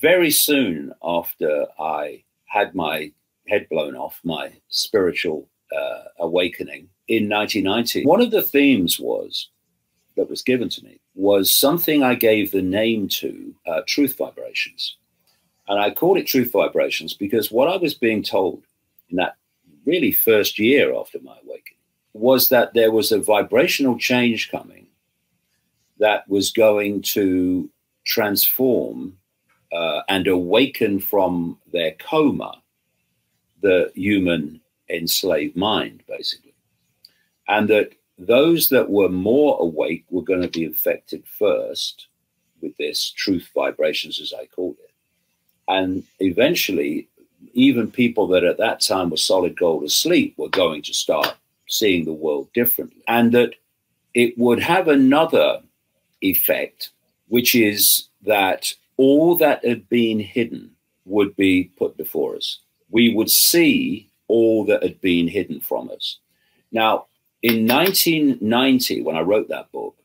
very soon after I had my head blown off, my spiritual awakening in 1990, one of the themes that was given to me was something I gave the name to, truth vibrations. And I called it truth vibrations because what I was being told in that really first year after my awakening was that there was a vibrational change coming that was going to transform and awaken from their coma the human enslaved mind, basically. And that those that were more awake were going to be affected first with this truth vibrations, as I called it. And eventually, even people that at that time were solid gold asleep were going to start seeing the world differently. And that it would have another effect, which is that all that had been hidden would be put before us. We would see all that had been hidden from us. Now, in 1990, when I wrote that book,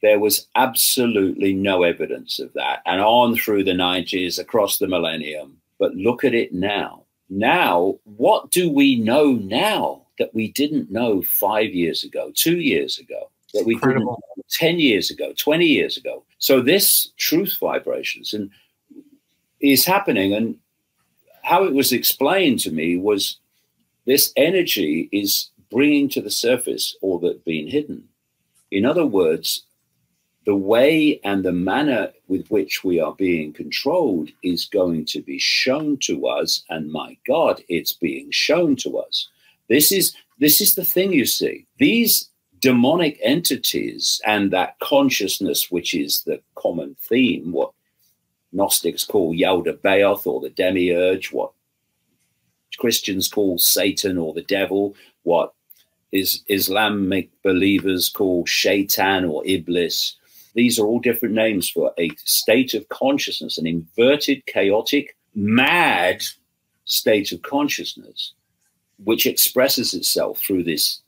there was absolutely no evidence of that. And on through the 90s, across the millennium. But look at it now. Now, what do we know now that we didn't know 5 years ago, 2 years ago, that we didn't know 10 years ago, 20 years ago? So this truth vibrations is happening. And how it was explained to me was this energy is bringing to the surface all that's been hidden. In other words, the way and the manner with which we are being controlled is going to be shown to us. And my God, it's being shown to us. This is the thing, you see. These demonic entities and that consciousness, which is the common theme, what Gnostics call Yaldabaoth or the demiurge, what Christians call Satan or the devil, what Islamic believers call Shaitan or Iblis. These are all different names for a state of consciousness, an inverted, chaotic, mad state of consciousness, which expresses itself through these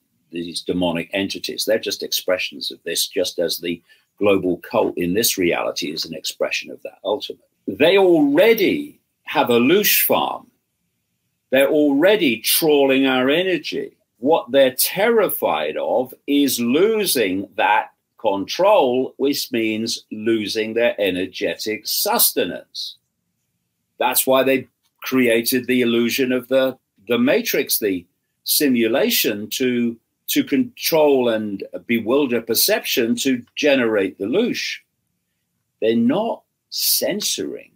demonic entities. They're just expressions of this, just as the global cult in this reality is an expression of that ultimate. They already have a loosh farm. They're already trawling our energy. What they're terrified of is losing that control, which means losing their energetic sustenance. That's why they created the illusion of the matrix, the simulation to control and bewilder perception to generate the loosh. They're not censoring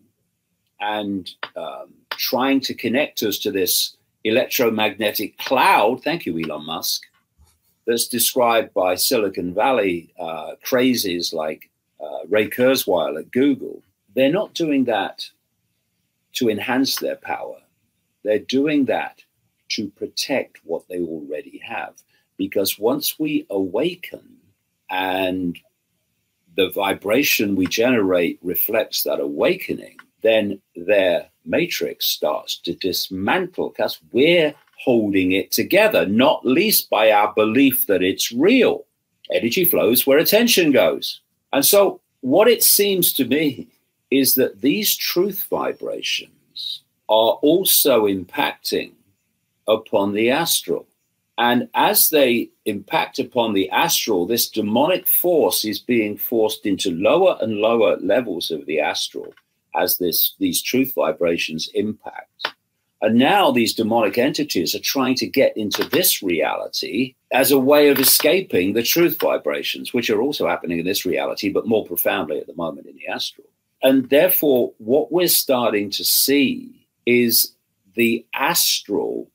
and trying to connect us to this electromagnetic cloud. Thank you, Elon Musk. That's described by Silicon Valley crazies like Ray Kurzweil at Google. They're not doing that to enhance their power. They're doing that to protect what they already have. Because once we awaken and the vibration we generate reflects that awakening, then their matrix starts to dismantle because we're holding it together, not least by our belief that it's real. Energy flows where attention goes. And so what it seems to me is that these truth vibrations are also impacting upon the astral. And as they impact upon the astral, this demonic force is being forced into lower and lower levels of the astral as these truth vibrations impact. And now these demonic entities are trying to get into this reality as a way of escaping the truth vibrations, which are also happening in this reality, but more profoundly at the moment in the astral. And therefore, what we're starting to see is the astral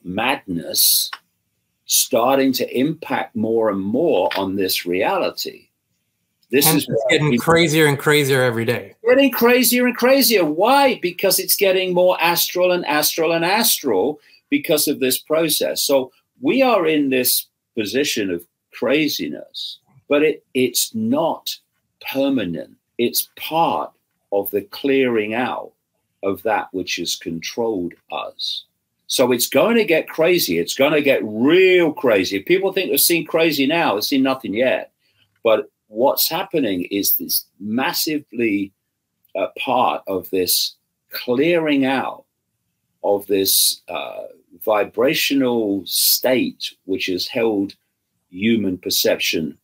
madness starting to impact more and more on this reality. This is getting crazier and crazier every day. Getting crazier and crazier. Why? Because it's getting more astral and astral and astral because of this process. So we are in this position of craziness, but it's not permanent. It's part of the clearing out of that which has controlled us. So it's going to get crazy. It's going to get real crazy. If people think they've seen crazy now, they've seen nothing yet. But what's happening is this massively part of this clearing out of this vibrational state which has held human perception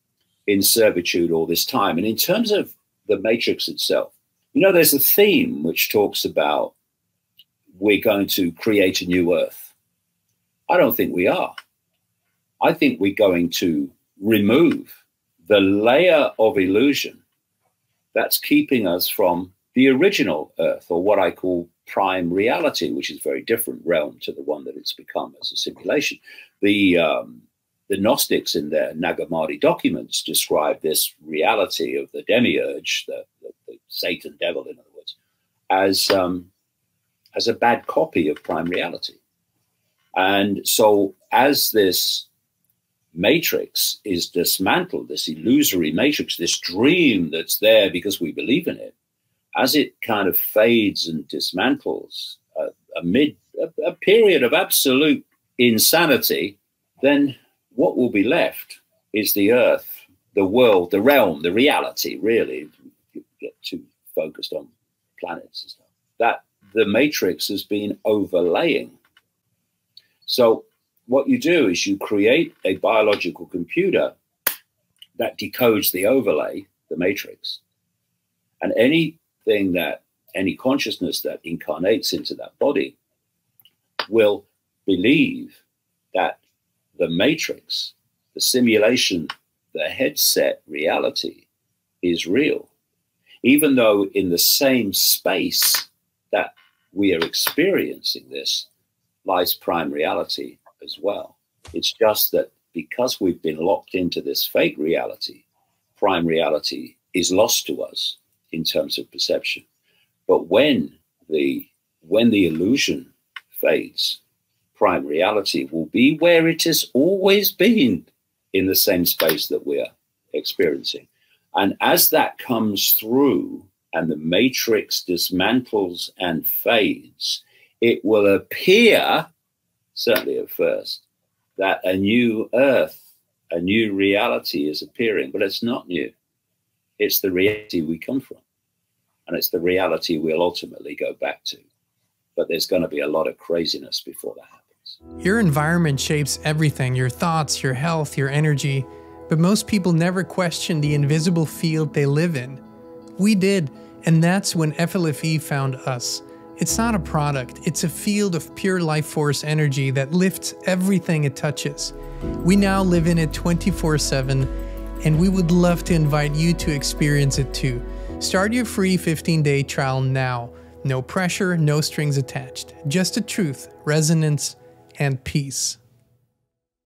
in servitude all this time. And in terms of the matrix itself, you know, there's a theme which talks about we're going to create a new earth. I don't think we are. I think we're going to remove the layer of illusion that's keeping us from the original earth, or what I call prime reality, which is a very different realm to the one that it's become as a simulation. The Gnostics in their Nag Hammadi documents describe this reality of the demiurge, the Satan devil, in other words, as a bad copy of prime reality. And so as this matrix is dismantled, this illusory matrix, this dream that's there because we believe in it, as it kind of fades and dismantles amid a period of absolute insanity, then what will be left is the earth, the world, the realm, the reality, really. You get too focused on planets and stuff, that the matrix has been overlaying. So what you do is you create a biological computer that decodes the overlay, the matrix, and any consciousness that incarnates into that body will believe that the matrix, the simulation, the headset reality is real, even though in the same space that we are experiencing this lies prime reality as well. It's just that because we've been locked into this fake reality, prime reality is lost to us in terms of perception. But when the illusion fades, prime reality will be where it has always been, in the same space that we're experiencing. And as that comes through and the matrix dismantles and fades, it will appear, certainly at first, that a new earth, a new reality is appearing, but it's not new. It's the reality we come from. And it's the reality we'll ultimately go back to. But there's going to be a lot of craziness before that happens. Your environment shapes everything, your thoughts, your health, your energy. But most people never question the invisible field they live in. We did, and that's when FLFE found us. It's not a product, it's a field of pure life force energy that lifts everything it touches. We now live in it 24/7, and we would love to invite you to experience it too. Start your free 15-day trial now. No pressure, no strings attached. Just the truth, resonance, and peace.